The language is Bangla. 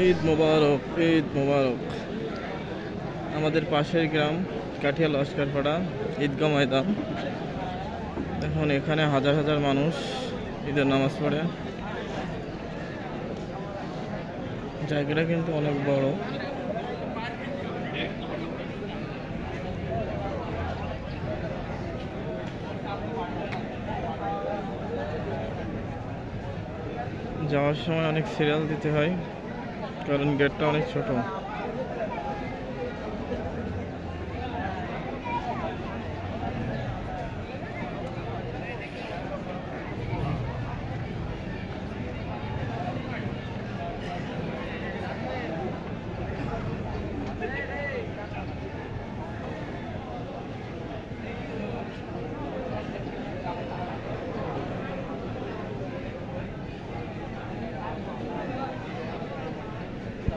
ঈদ মোবারক, ঈদ মোবারক। আমাদের পাশের গ্রাম কাঠিয়া লস্করপাড়া ঈদগাহ ময়দান। এখন এখানে হাজার হাজার মানুষ ঈদের নামাজ পড়ে। জায়গাটা কিন্তু অনেক বড়। যাওয়ার সময় অনেক সিরিয়াল দিতে হয়, কারণ গেটটা অনেক ছোট।